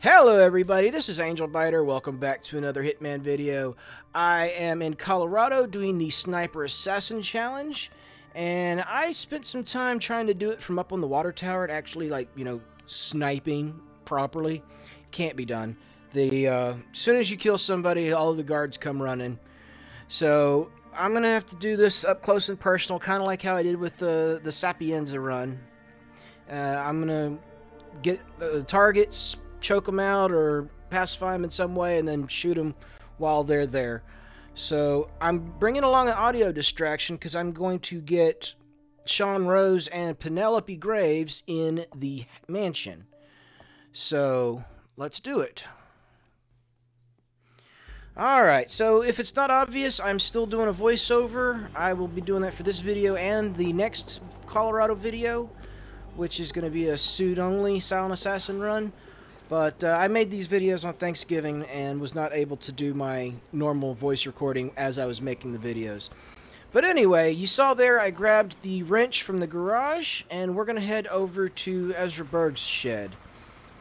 Hello everybody, this is AngelBiter. Welcome back to another Hitman video. I am in Colorado doing the Sniper Assassin Challenge, and I spent some time trying to do it from up on the water tower and actually, sniping properly. Can't be done. As soon as you kill somebody, all of the guards come running. So I'm going to have to do this up close and personal, kind of like how I did with the Sapienza run. I'm going to get the targets, choke them out or pacify them in some way, and then shoot them while they're there. So I'm bringing along an audio distraction because I'm going to get Shawn Rose and Penelope Graves in the mansion. So let's do it. Alright, so if it's not obvious, I'm still doing a voiceover. I will be doing that for this video and the next Colorado video, which is going to be a suit-only silent assassin run. But I made these videos on Thanksgiving and was not able to do my normal voice recording as I was making the videos. But anyway, you saw there I grabbed the wrench from the garage, and we're going to head over to Ezra Berg's shed.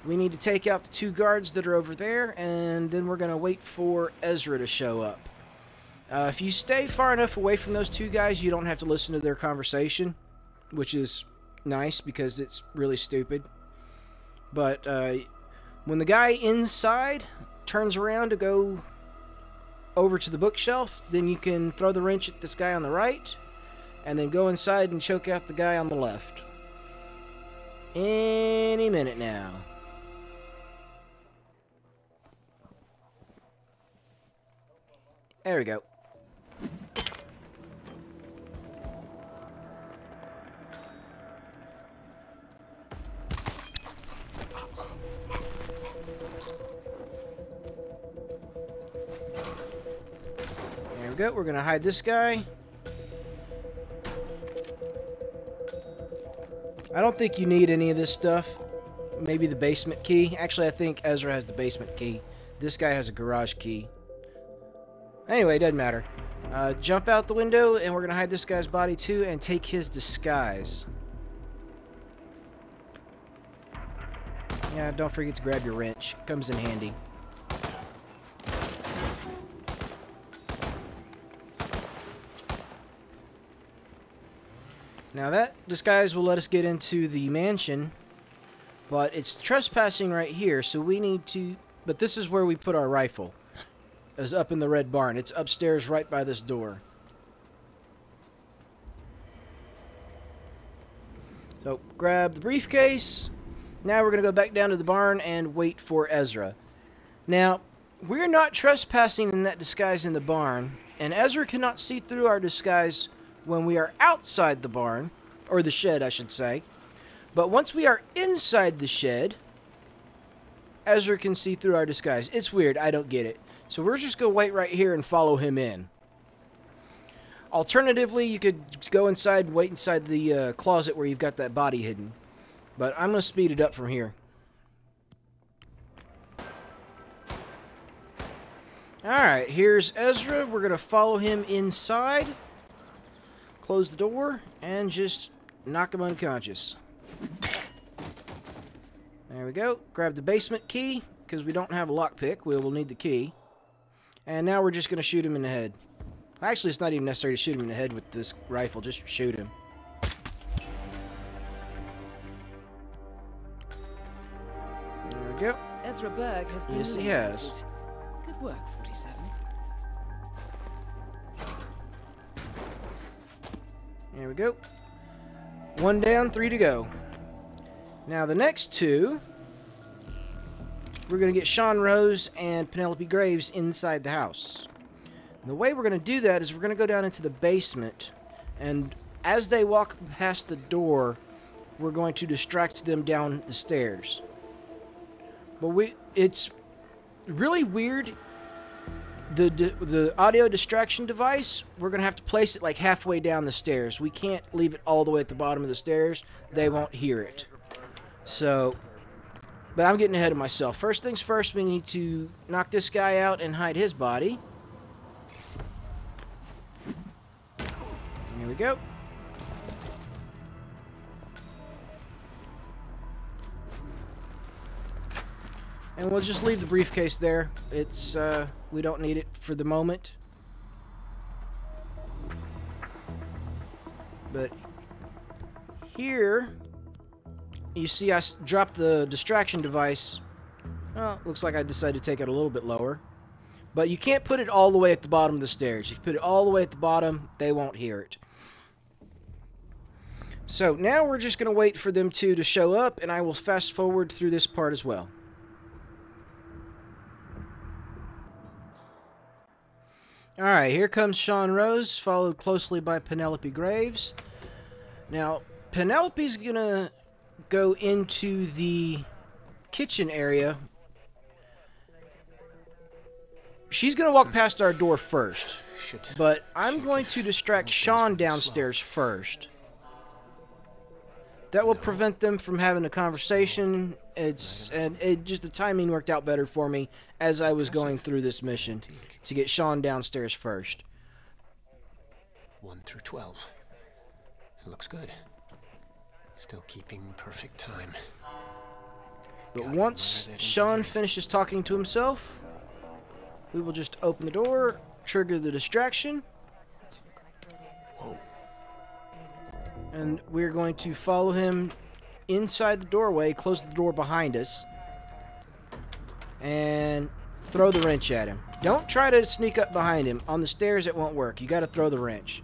We need to take out the two guards that are over there, and then we're going to wait for Ezra to show up. If you stay far enough away from those two guys, you don't have to listen to their conversation, which is nice because it's really stupid. But when the guy inside turns around to go over to the bookshelf, then you can throw the wrench at this guy on the right, and then go inside and choke out the guy on the left. Any minute now. There we go. There we go. We're going to hide this guy. I don't think you need any of this stuff. Maybe the basement key. Actually, I think Ezra has the basement key. This guy has a garage key. Anyway, it doesn't matter. Jump out the window, and we're going to hide this guy's body too and take his disguise. Yeah, don't forget to grab your wrench. It comes in handy. Now that disguise will let us get into the mansion, but it's trespassing right here, so we need to... But this is where we put our rifle. It's up in the red barn. It's upstairs right by this door. So grab the briefcase. Now we're going to go back down to the barn and wait for Ezra. Now, we're not trespassing in that disguise in the barn, and Ezra cannot see through our disguise when we are outside the barn, or the shed, I should say. But once we are inside the shed, Ezra can see through our disguise. It's weird. I don't get it. So we're just going to wait right here and follow him in. Alternatively, you could go inside and wait inside the closet where you've got that body hidden. But I'm going to speed it up from here. Alright, here's Ezra. We're going to follow him inside. Close the door and just knock him unconscious. There we go. Grab the basement key because we don't have a lockpick. We will need the key. And now we're just going to shoot him in the head. Actually, it's not even necessary to shoot him in the head with this rifle. Just shoot him. There we go. Ezra Berg has been Yes, he has. Good work, 47. There we go. 1 down, 3 to go. Now the next two, we're going to get Shawn Rose and Penelope Graves inside the house. And the way we're going to do that is we're going to go down into the basement, and as they walk past the door, we're going to distract them down the stairs. But it's really weird. The audio distraction device, we're going to have to place it like halfway down the stairs. We can't leave it all the way at the bottom of the stairs. They won't hear it. So, but I'm getting ahead of myself. First things first, we need to knock this guy out and hide his body. Here we go. And we'll just leave the briefcase there. It's, we don't need it for the moment. But here, you see I dropped the distraction device. Well, looks like I decided to take it a little bit lower. But you can't put it all the way at the bottom of the stairs. If you put it all the way at the bottom, they won't hear it. So now we're just going to wait for them two to show up, and I will fast forward through this part as well. Alright, here comes Shawn Rose, followed closely by Penelope Graves. Now, Penelope's going to go into the kitchen area. She's going to walk past our door first. But I'm going to distract Shawn downstairs first. That will prevent them from having a conversation. The timing worked out better for me as I was going through this mission to get Shawn downstairs first. 1 through 12. It looks good. Still keeping perfect time. But once Shawn finishes talking to himself, we will just open the door, trigger the distraction. Whoa. And we're going to follow him inside the doorway, close the door behind us, and throw the wrench at him. Don't try to sneak up behind him. On the stairs, it won't work. You got to throw the wrench.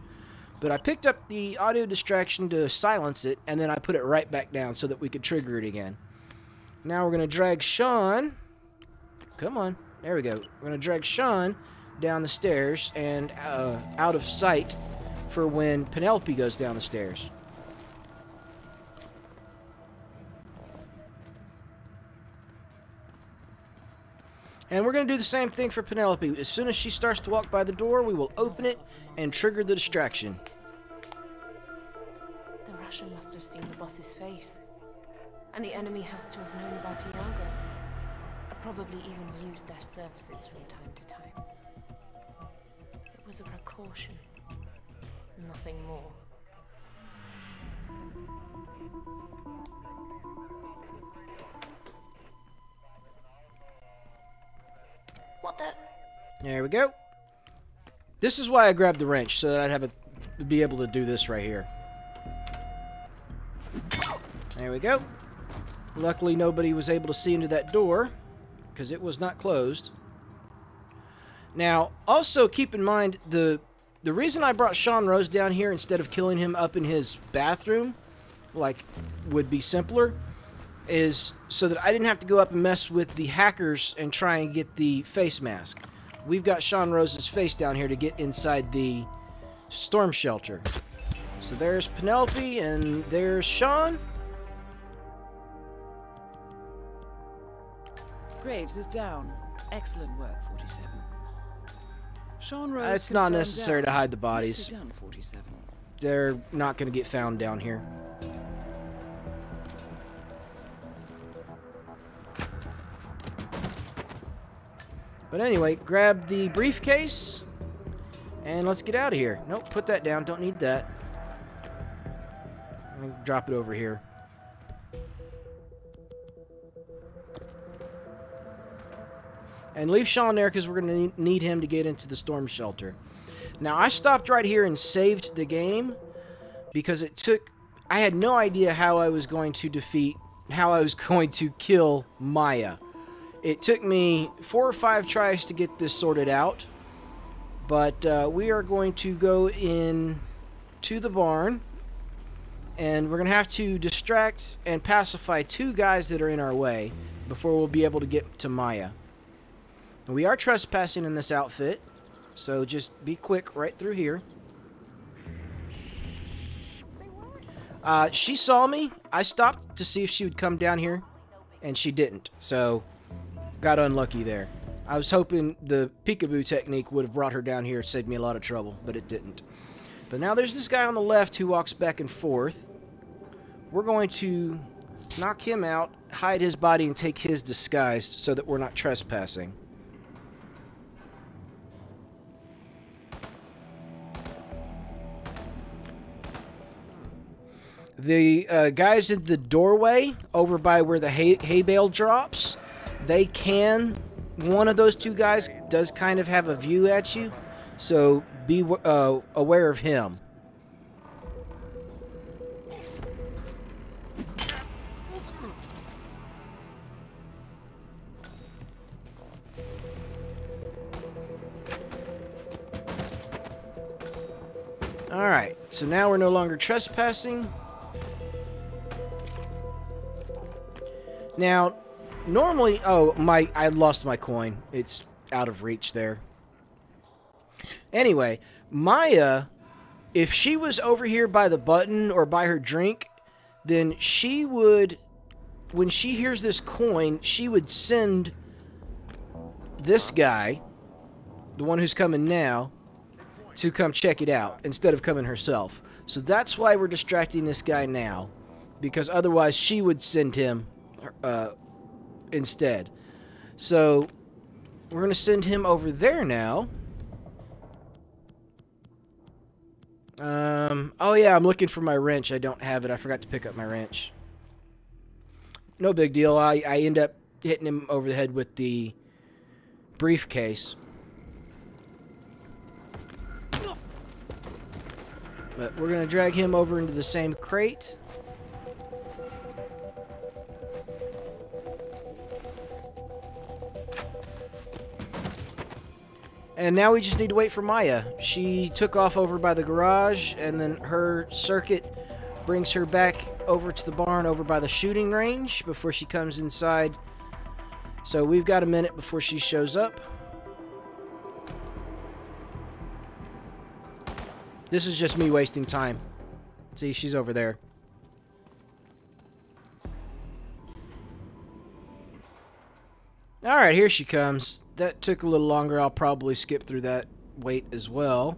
But I picked up the audio distraction to silence it, and then I put it right back down so that we could trigger it again. Now we're going to drag Shawn. Come on. There we go. We're going to drag Shawn down the stairs and out of sight for when Penelope goes down the stairs. And we're going to do the same thing for Penelope. As soon as she starts to walk by the door, we will open it and trigger the distraction. The Russian must have seen the boss's face. And the enemy has to have known about Iago. Probably even used their services from time to time. It was a precaution. Nothing more. What the? There we go. This is why I grabbed the wrench, so that I'd have be able to do this right here. There we go. Luckily, nobody was able to see into that door, because it was not closed. Now, also keep in mind, the reason I brought Shawn Rose down here instead of killing him up in his bathroom, like, would be simpler, is so that I didn't have to go up and mess with the hackers and try and get the face mask. We've got Shawn Rose's face down here to get inside the storm shelter. So there's Penelope, and there's Shawn. Graves is down. Excellent work, 47. Shawn Rose. It's not necessary to hide the bodies. Nicely done, 47. They're not going to get found down here. But anyway, grab the briefcase, and let's get out of here. Nope, put that down. Don't need that. Let me drop it over here. And leave Shawn there because we're going to need him to get into the storm shelter. Now, I stopped right here and saved the game because it took... I had no idea how I was going to kill Maya. It took me 4 or 5 tries to get this sorted out. But we are going to go in to the barn. And we're going to have to distract and pacify 2 guys that are in our way before we'll be able to get to Maya. We are trespassing in this outfit, so just be quick right through here. She saw me. I stopped to see if she would come down here, and she didn't, so got unlucky there. I was hoping the peekaboo technique would have brought her down here and saved me a lot of trouble, but it didn't. But now there's this guy on the left who walks back and forth. We're going to knock him out, hide his body, and take his disguise so that we're not trespassing. The guys in the doorway over by where the hay bale drops, they can. One of those two guys does kind of have a view at you, so be aware of him. Alright, so now we're no longer trespassing. Now, normally... Oh, I lost my coin. It's out of reach there. Anyway, Maya, if she was over here by the button or by her drink, then she would... When she hears this coin, she would send this guy, the one who's coming now, to come check it out instead of coming herself. So that's why we're distracting this guy now, because otherwise she would send him instead. So we're going to send him over there now. Oh yeah, I'm looking for my wrench. I don't have it. I forgot to pick up my wrench. No big deal. I end up hitting him over the head with the briefcase. But we're going to drag him over into the same crate. And now we just need to wait for Maya. She took off over by the garage, and then her circuit brings her back over to the barn over by the shooting range before she comes inside. So we've got a minute before she shows up. This is just me wasting time. See, she's over there. Alright, here she comes. That took a little longer. I'll probably skip through that wait as well.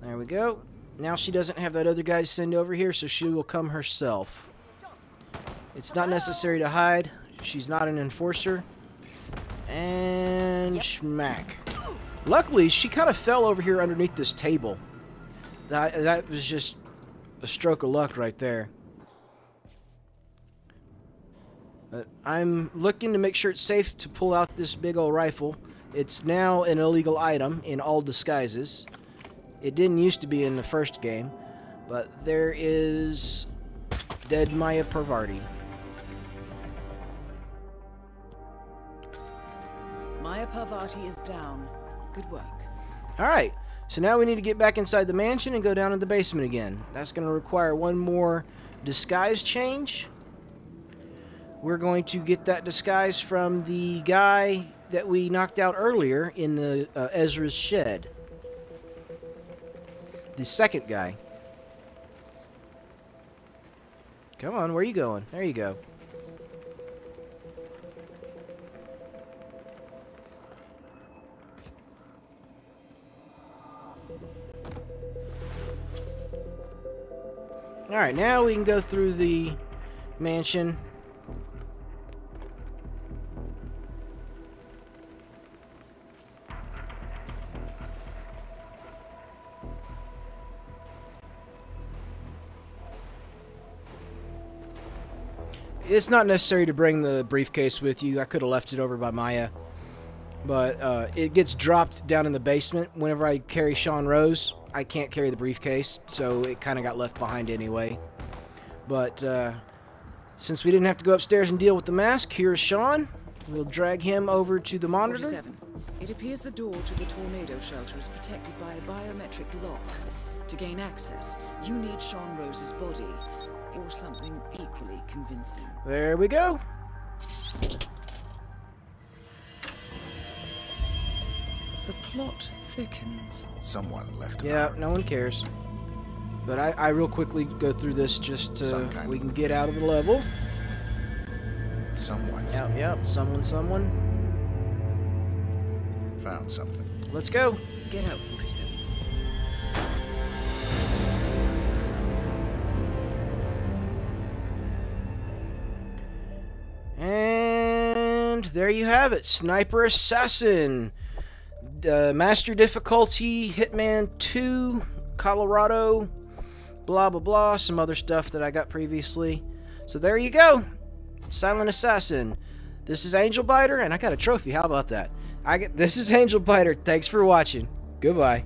There we go. Now she doesn't have that other guy to send over here, so she will come herself. It's not necessary to hide. She's not an enforcer. And schmack. Luckily, she kind of fell over here underneath this table. That was just a stroke of luck right there. I'm looking to make sure it's safe to pull out this big old rifle. It's now an illegal item in all disguises. It didn't used to be in the first game, but there is dead Maya Parvati. Maya Parvati is down. Good work. Alright, so now we need to get back inside the mansion and go down in the basement again. That's going to require one more disguise change. We're going to get that disguise from the guy that we knocked out earlier in the Ezra's shed. The second guy. Come on, where are you going? There you go. Alright, now we can go through the mansion. It's not necessary to bring the briefcase with you. I could have left it over by Maya. But it gets dropped down in the basement. Whenever I carry Shawn Rose, I can't carry the briefcase, so it kind of got left behind anyway. But since we didn't have to go upstairs and deal with the mask, here's Shawn. We'll drag him over to the monitor. 47. It appears the door to the tornado shelter is protected by a biometric lock. To gain access, you need Shawn Rose's body, or something equally convincing. There we go. The plot thickens. Someone left a Yeah, mark. no one cares. But I real quickly go through this just so we can get out of the level. Someone Yep, someone. found something. Let's go. Get out, 47. And there you have it. Sniper Assassin. Master difficulty, Hitman 2, Colorado, blah, blah, blah. Some other stuff that I got previously. So there you go. Silent Assassin. This is AngelBiter, and I got a trophy. How about that? This is AngelBiter. Thanks for watching. Goodbye.